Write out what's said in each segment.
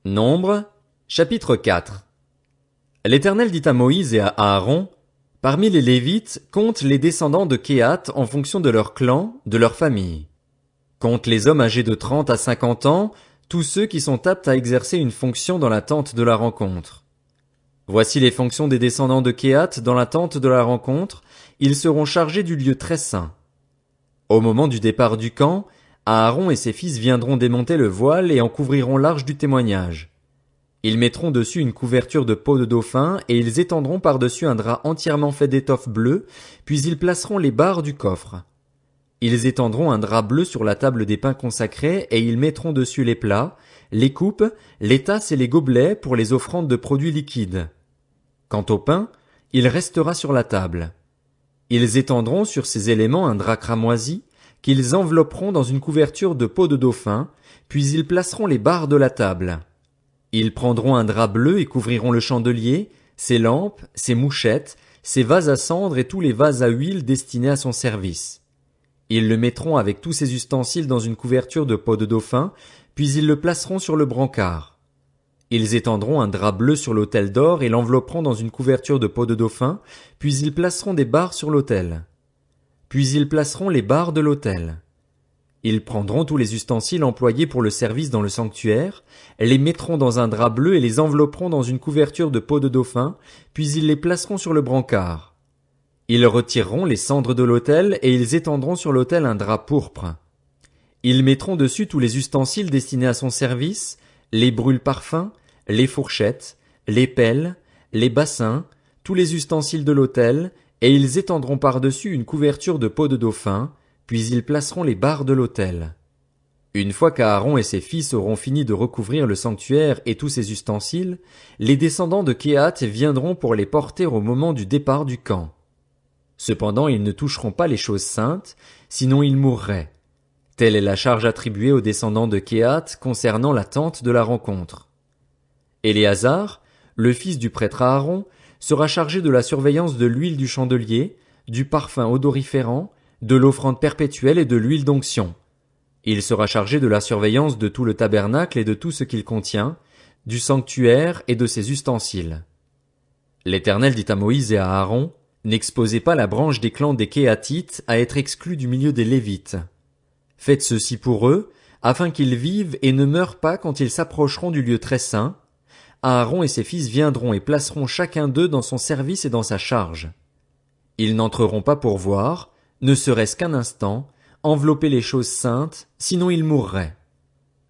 Nombre, chapitre 4. L'Éternel dit à Moïse et à Aaron, parmi les Lévites, compte les descendants de Kehath en fonction de leur clan, de leur famille. Compte les hommes âgés de 30 à 50 ans, tous ceux qui sont aptes à exercer une fonction dans la tente de la rencontre. Voici les fonctions des descendants de Kehath dans la tente de la rencontre, ils seront chargés du lieu très saint. Au moment du départ du camp, Aaron et ses fils viendront démonter le voile et en couvriront l'arche du témoignage. Ils mettront dessus une couverture de peau de dauphin et ils étendront par-dessus un drap entièrement fait d'étoffe bleue, puis ils placeront les barres du coffre. Ils étendront un drap bleu sur la table des pains consacrés et ils mettront dessus les plats, les coupes, les tasses et les gobelets pour les offrandes de produits liquides. Quant au pain, il restera sur la table. Ils étendront sur ces éléments un drap cramoisi, qu'ils envelopperont dans une couverture de peau de dauphin, puis ils placeront les barres de la table. Ils prendront un drap bleu et couvriront le chandelier, ses lampes, ses mouchettes, ses vases à cendre et tous les vases à huile destinés à son service. Ils le mettront avec tous ses ustensiles dans une couverture de peau de dauphin, puis ils le placeront sur le brancard. Ils étendront un drap bleu sur l'autel d'or et l'envelopperont dans une couverture de peau de dauphin, puis ils placeront des barres sur l'autel. Puis ils placeront les barres de l'autel. Ils prendront tous les ustensiles employés pour le service dans le sanctuaire, les mettront dans un drap bleu et les envelopperont dans une couverture de peau de dauphin, puis ils les placeront sur le brancard. Ils retireront les cendres de l'autel et ils étendront sur l'autel un drap pourpre. Ils mettront dessus tous les ustensiles destinés à son service, les brûle-parfums, les fourchettes, les pelles, les bassins, tous les ustensiles de l'autel, et ils étendront par-dessus une couverture de peau de dauphin, puis ils placeront les barres de l'autel. Une fois qu'Aaron et ses fils auront fini de recouvrir le sanctuaire et tous ses ustensiles, les descendants de Kehath viendront pour les porter au moment du départ du camp. Cependant ils ne toucheront pas les choses saintes, sinon ils mourraient. Telle est la charge attribuée aux descendants de Kehath concernant la tente de la rencontre. Éléazar, le fils du prêtre Aaron, sera chargé de la surveillance de l'huile du chandelier, du parfum odoriférant, de l'offrande perpétuelle et de l'huile d'onction. Il sera chargé de la surveillance de tout le tabernacle et de tout ce qu'il contient, du sanctuaire et de ses ustensiles. L'Éternel dit à Moïse et à Aaron, n'exposez pas la branche des clans des Kehathites à être exclus du milieu des Lévites. Faites ceci pour eux, afin qu'ils vivent et ne meurent pas quand ils s'approcheront du lieu très saint. Aaron et ses fils viendront et placeront chacun d'eux dans son service et dans sa charge. Ils n'entreront pas pour voir, ne serait-ce qu'un instant, envelopper les choses saintes, sinon ils mourraient.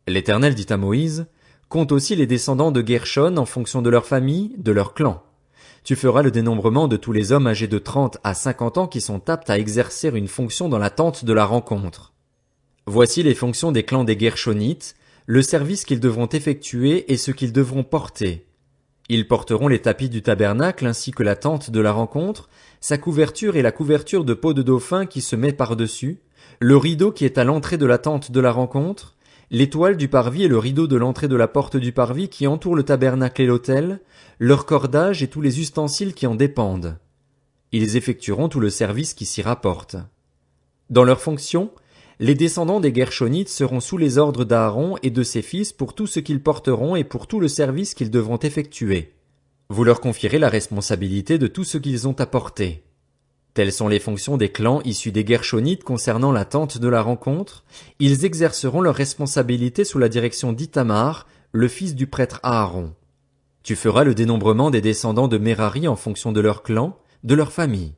L'Éternel dit à Moïse, compte aussi les descendants de Guershon en fonction de leur famille, de leur clan. Tu feras le dénombrement de tous les hommes âgés de 30 à 50 ans qui sont aptes à exercer une fonction dans la tente de la rencontre. Voici les fonctions des clans des Guershonites, le service qu'ils devront effectuer et ce qu'ils devront porter. Ils porteront les tapis du tabernacle ainsi que la tente de la rencontre, sa couverture et la couverture de peau de dauphin qui se met par-dessus, le rideau qui est à l'entrée de la tente de la rencontre, l'étoile du parvis et le rideau de l'entrée de la porte du parvis qui entoure le tabernacle et l'autel, leur cordage et tous les ustensiles qui en dépendent. Ils effectueront tout le service qui s'y rapporte. Dans leurs fonctions, les descendants des Guershonites seront sous les ordres d'Aaron et de ses fils pour tout ce qu'ils porteront et pour tout le service qu'ils devront effectuer. Vous leur confierez la responsabilité de tout ce qu'ils ont à porter. Telles sont les fonctions des clans issus des Guershonites concernant la tente de la rencontre. Ils exerceront leurs responsabilités sous la direction d'Ithamar, le fils du prêtre Aaron. Tu feras le dénombrement des descendants de Merari en fonction de leur clan, de leur famille.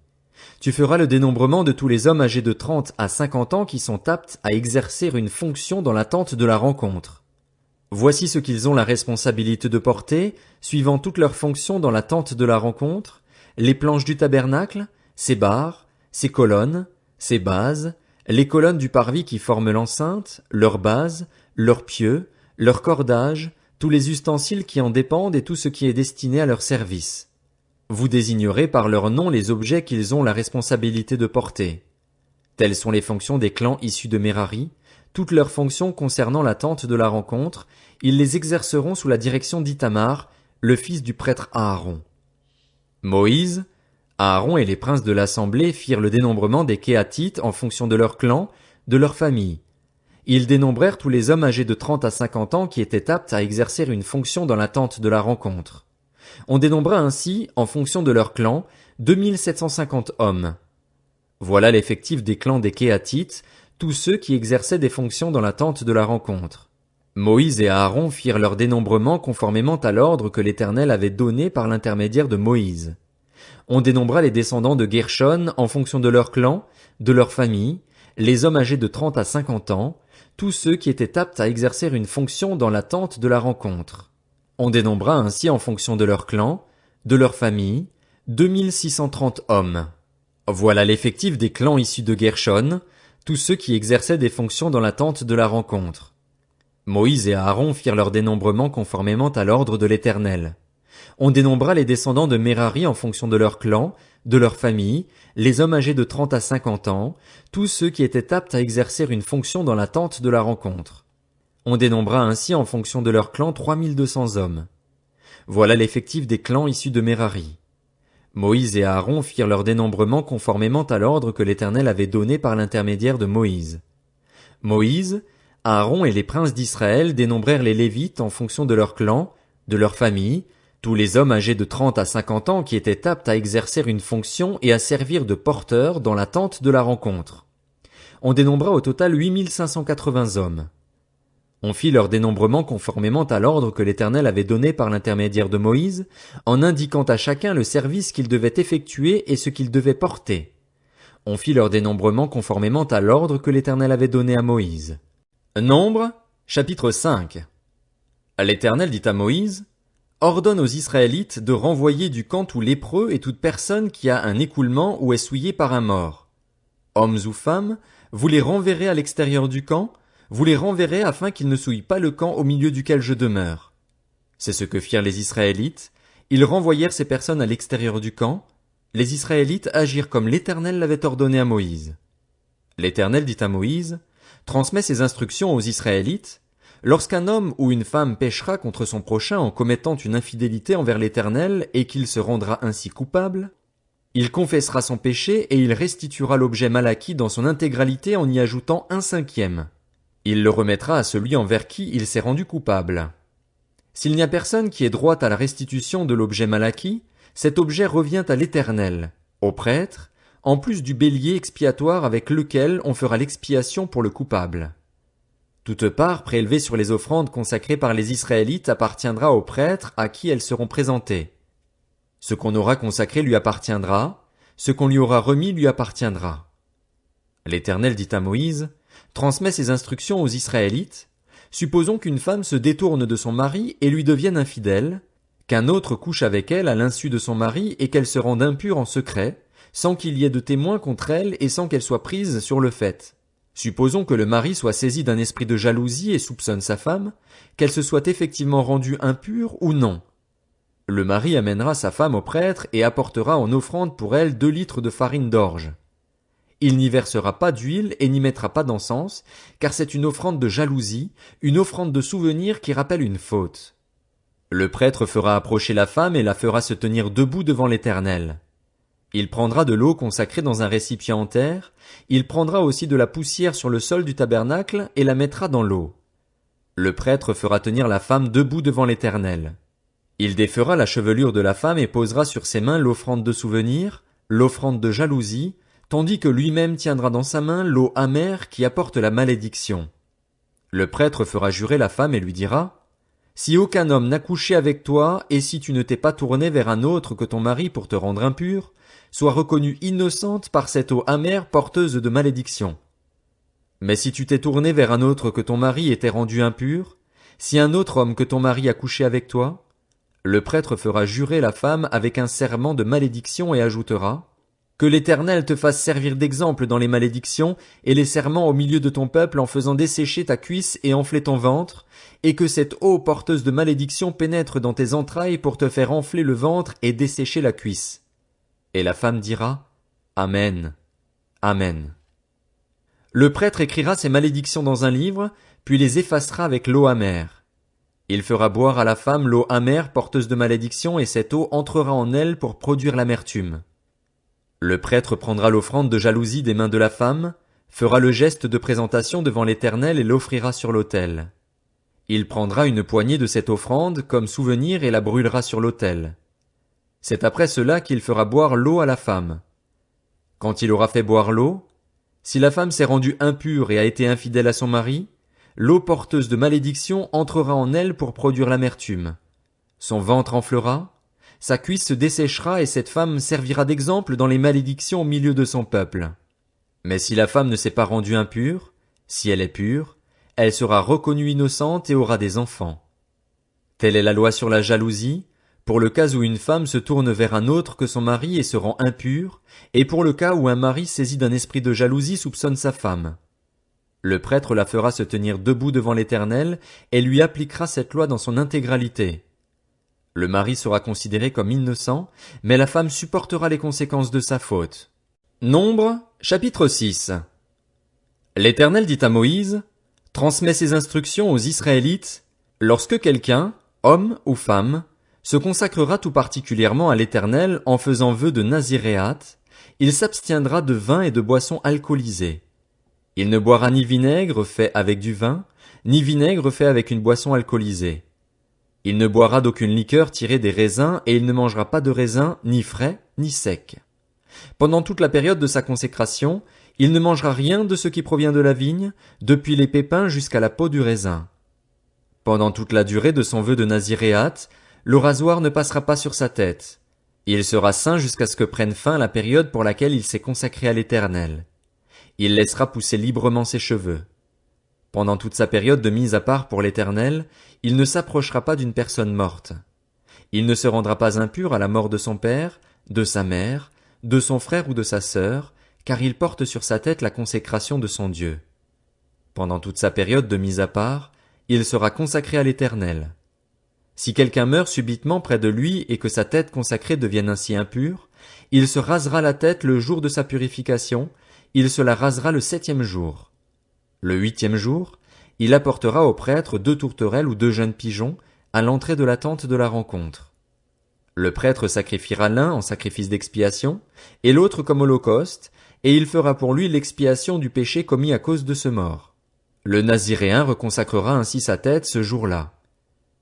Tu feras le dénombrement de tous les hommes âgés de 30 à 50 ans qui sont aptes à exercer une fonction dans la tente de la rencontre. Voici ce qu'ils ont la responsabilité de porter, suivant toutes leurs fonctions dans la tente de la rencontre, les planches du tabernacle, ses barres, ses colonnes, ses bases, les colonnes du parvis qui forment l'enceinte, leurs bases, leurs pieux, leurs cordages, tous les ustensiles qui en dépendent et tout ce qui est destiné à leur service. Vous désignerez par leur nom les objets qu'ils ont la responsabilité de porter. Telles sont les fonctions des clans issus de Merari, toutes leurs fonctions concernant la tente de la rencontre, ils les exerceront sous la direction d'Ithamar, le fils du prêtre Aaron. Moïse, Aaron et les princes de l'assemblée firent le dénombrement des Kehathites en fonction de leur clan, de leur famille. Ils dénombrèrent tous les hommes âgés de 30 à 50 ans qui étaient aptes à exercer une fonction dans la tente de la rencontre. On dénombra ainsi, en fonction de leur clan, 2750 hommes. Voilà l'effectif des clans des Kéatites, tous ceux qui exerçaient des fonctions dans la tente de la rencontre. Moïse et Aaron firent leur dénombrement conformément à l'ordre que l'Éternel avait donné par l'intermédiaire de Moïse. On dénombra les descendants de Guershon en fonction de leur clan, de leur famille, les hommes âgés de 30 à 50 ans, tous ceux qui étaient aptes à exercer une fonction dans la tente de la rencontre. On dénombra ainsi en fonction de leur clan, de leur famille, 2630 hommes. Voilà l'effectif des clans issus de Guershon, tous ceux qui exerçaient des fonctions dans la tente de la rencontre. Moïse et Aaron firent leur dénombrement conformément à l'ordre de l'Éternel. On dénombra les descendants de Merari en fonction de leur clan, de leur famille, les hommes âgés de 30 à 50 ans, tous ceux qui étaient aptes à exercer une fonction dans la tente de la rencontre. On dénombra ainsi en fonction de leur clan 3200 hommes. Voilà l'effectif des clans issus de Merari. Moïse et Aaron firent leur dénombrement conformément à l'ordre que l'Éternel avait donné par l'intermédiaire de Moïse. Moïse, Aaron et les princes d'Israël dénombrèrent les Lévites en fonction de leur clan, de leur famille, tous les hommes âgés de 30 à 50 ans qui étaient aptes à exercer une fonction et à servir de porteurs dans la tente de la rencontre. On dénombra au total 8580 hommes. On fit leur dénombrement conformément à l'ordre que l'Éternel avait donné par l'intermédiaire de Moïse, en indiquant à chacun le service qu'il devait effectuer et ce qu'il devait porter. On fit leur dénombrement conformément à l'ordre que l'Éternel avait donné à Moïse. Nombre, chapitre 5. L'Éternel dit à Moïse, ordonne aux Israélites de renvoyer du camp tout lépreux et toute personne qui a un écoulement ou est souillée par un mort. Hommes ou femmes, vous les renverrez à l'extérieur du camp, vous les renverrez afin qu'ils ne souillent pas le camp au milieu duquel je demeure. C'est ce que firent les Israélites, ils renvoyèrent ces personnes à l'extérieur du camp, les Israélites agirent comme l'Éternel l'avait ordonné à Moïse. L'Éternel dit à Moïse, transmets ces instructions aux Israélites, lorsqu'un homme ou une femme péchera contre son prochain en commettant une infidélité envers l'Éternel et qu'il se rendra ainsi coupable, il confessera son péché et il restituera l'objet mal acquis dans son intégralité en y ajoutant 1/5. Il le remettra à celui envers qui il s'est rendu coupable. S'il n'y a personne qui ait droit à la restitution de l'objet mal acquis, cet objet revient à l'Éternel, au prêtre, en plus du bélier expiatoire avec lequel on fera l'expiation pour le coupable. Toute part prélevée sur les offrandes consacrées par les Israélites appartiendra aux prêtres à qui elles seront présentées. Ce qu'on aura consacré lui appartiendra, ce qu'on lui aura remis lui appartiendra. L'Éternel dit à Moïse, transmets ces instructions aux Israélites. Supposons qu'une femme se détourne de son mari et lui devienne infidèle, qu'un autre couche avec elle à l'insu de son mari et qu'elle se rende impure en secret, sans qu'il y ait de témoins contre elle et sans qu'elle soit prise sur le fait. Supposons que le mari soit saisi d'un esprit de jalousie et soupçonne sa femme, qu'elle se soit effectivement rendue impure ou non. Le mari amènera sa femme au prêtre et apportera en offrande pour elle 2 litres de farine d'orge. Il n'y versera pas d'huile et n'y mettra pas d'encens, car c'est une offrande de jalousie, une offrande de souvenir qui rappelle une faute. Le prêtre fera approcher la femme et la fera se tenir debout devant l'Éternel. Il prendra de l'eau consacrée dans un récipient en terre, il prendra aussi de la poussière sur le sol du tabernacle et la mettra dans l'eau. Le prêtre fera tenir la femme debout devant l'Éternel. Il défera la chevelure de la femme et posera sur ses mains l'offrande de souvenir, l'offrande de jalousie, tandis que lui-même tiendra dans sa main l'eau amère qui apporte la malédiction. Le prêtre fera jurer la femme et lui dira, « Si aucun homme n'a couché avec toi, et si tu ne t'es pas tourné vers un autre que ton mari pour te rendre impur, sois reconnue innocente par cette eau amère porteuse de malédiction. Mais si tu t'es tourné vers un autre que ton mari était rendu impur, si un autre homme que ton mari a couché avec toi, le prêtre fera jurer la femme avec un serment de malédiction et ajoutera, que l'Éternel te fasse servir d'exemple dans les malédictions et les serments au milieu de ton peuple en faisant dessécher ta cuisse et enfler ton ventre, et que cette eau porteuse de malédiction pénètre dans tes entrailles pour te faire enfler le ventre et dessécher la cuisse. Et la femme dira, Amen. Amen. Le prêtre écrira ces malédictions dans un livre, puis les effacera avec l'eau amère. Il fera boire à la femme l'eau amère porteuse de malédiction et cette eau entrera en elle pour produire l'amertume. Le prêtre prendra l'offrande de jalousie des mains de la femme, fera le geste de présentation devant l'Éternel et l'offrira sur l'autel. Il prendra une poignée de cette offrande comme souvenir et la brûlera sur l'autel. C'est après cela qu'il fera boire l'eau à la femme. Quand il aura fait boire l'eau, si la femme s'est rendue impure et a été infidèle à son mari, l'eau porteuse de malédiction entrera en elle pour produire l'amertume. Son ventre enflera, sa cuisse se desséchera et cette femme servira d'exemple dans les malédictions au milieu de son peuple. Mais si la femme ne s'est pas rendue impure, si elle est pure, elle sera reconnue innocente et aura des enfants. Telle est la loi sur la jalousie, pour le cas où une femme se tourne vers un autre que son mari et se rend impure, et pour le cas où un mari saisi d'un esprit de jalousie soupçonne sa femme. Le prêtre la fera se tenir debout devant l'Éternel et lui appliquera cette loi dans son intégralité. Le mari sera considéré comme innocent, mais la femme supportera les conséquences de sa faute. Nombre, chapitre 6. L'Éternel dit à Moïse, « Transmets ces instructions aux Israélites, lorsque quelqu'un, homme ou femme, se consacrera tout particulièrement à l'Éternel en faisant vœu de naziréat, il s'abstiendra de vin et de boissons alcoolisées. Il ne boira ni vinaigre fait avec du vin, ni vinaigre fait avec une boisson alcoolisée. Il ne boira d'aucune liqueur tirée des raisins et il ne mangera pas de raisins ni frais ni secs. Pendant toute la période de sa consécration, il ne mangera rien de ce qui provient de la vigne, depuis les pépins jusqu'à la peau du raisin. Pendant toute la durée de son vœu de naziréat, le rasoir ne passera pas sur sa tête. Il sera saint jusqu'à ce que prenne fin la période pour laquelle il s'est consacré à l'Éternel. Il laissera pousser librement ses cheveux. Pendant toute sa période de mise à part pour l'Éternel, il ne s'approchera pas d'une personne morte. Il ne se rendra pas impur à la mort de son père, de sa mère, de son frère ou de sa sœur, car il porte sur sa tête la consécration de son Dieu. Pendant toute sa période de mise à part, il sera consacré à l'Éternel. Si quelqu'un meurt subitement près de lui et que sa tête consacrée devienne ainsi impure, il se rasera la tête le jour de sa purification, il se la rasera le 7e jour. Le 8e jour, il apportera au prêtre 2 tourterelles ou 2 jeunes pigeons à l'entrée de la tente de la rencontre. Le prêtre sacrifiera l'un en sacrifice d'expiation et l'autre comme holocauste, et il fera pour lui l'expiation du péché commis à cause de ce mort. Le naziréen reconsacrera ainsi sa tête ce jour-là.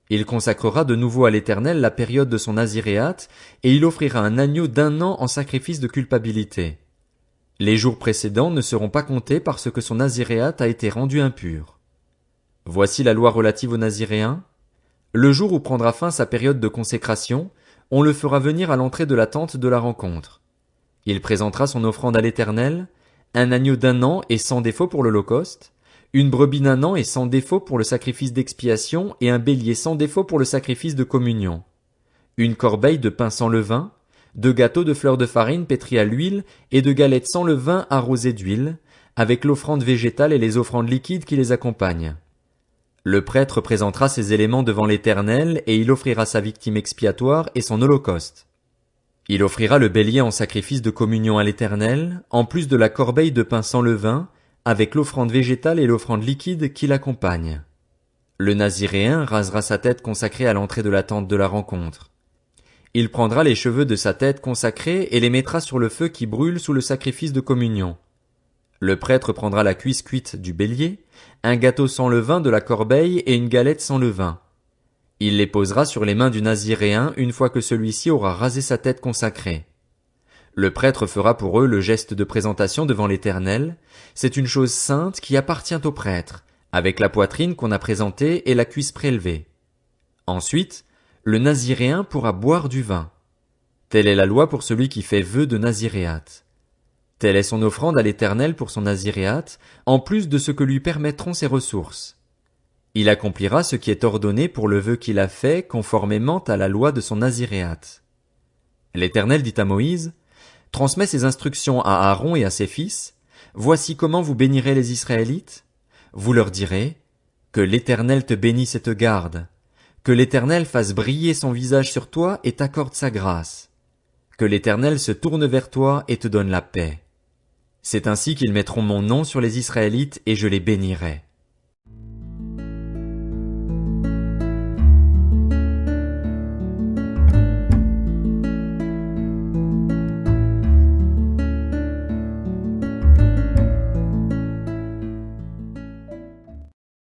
Il consacrera de nouveau à l'Éternel la période de son naziréat, et il offrira un agneau d'1 an en sacrifice de culpabilité. Les jours précédents ne seront pas comptés parce que son naziréat a été rendu impur. Voici la loi relative aux naziréens. Le jour où prendra fin sa période de consécration, on le fera venir à l'entrée de la tente de la rencontre. Il présentera son offrande à l'Éternel, un agneau d'1 an et sans défaut pour l'holocauste, une brebis d'1 an et sans défaut pour le sacrifice d'expiation et un bélier sans défaut pour le sacrifice de communion, une corbeille de pain sans levain, 2 gâteaux de fleurs de farine pétris à l'huile et 2 galettes sans levain arrosées d'huile, avec l'offrande végétale et les offrandes liquides qui les accompagnent. Le prêtre présentera ces éléments devant l'Éternel et il offrira sa victime expiatoire et son holocauste. Il offrira le bélier en sacrifice de communion à l'Éternel, en plus de la corbeille de pain sans levain, avec l'offrande végétale et l'offrande liquide qui l'accompagnent. Le naziréen rasera sa tête consacrée à l'entrée de la tente de la rencontre. Il prendra les cheveux de sa tête consacrée et les mettra sur le feu qui brûle sous le sacrifice de communion. Le prêtre prendra la cuisse cuite du bélier, un gâteau sans levain de la corbeille et une galette sans levain. Il les posera sur les mains du naziréen une fois que celui-ci aura rasé sa tête consacrée. Le prêtre fera pour eux le geste de présentation devant l'Éternel. C'est une chose sainte qui appartient au prêtre, avec la poitrine qu'on a présentée et la cuisse prélevée. Ensuite, le naziréen pourra boire du vin. Telle est la loi pour celui qui fait vœu de naziréat. Telle est son offrande à l'Éternel pour son naziréat, en plus de ce que lui permettront ses ressources. Il accomplira ce qui est ordonné pour le vœu qu'il a fait conformément à la loi de son naziréat. L'Éternel dit à Moïse, « Transmets ces instructions à Aaron et à ses fils. Voici comment vous bénirez les Israélites. Vous leur direz, « Que l'Éternel te bénisse et te garde. Que l'Éternel fasse briller son visage sur toi et t'accorde sa grâce. Que l'Éternel se tourne vers toi et te donne la paix. C'est ainsi qu'ils mettront mon nom sur les Israélites et je les bénirai. »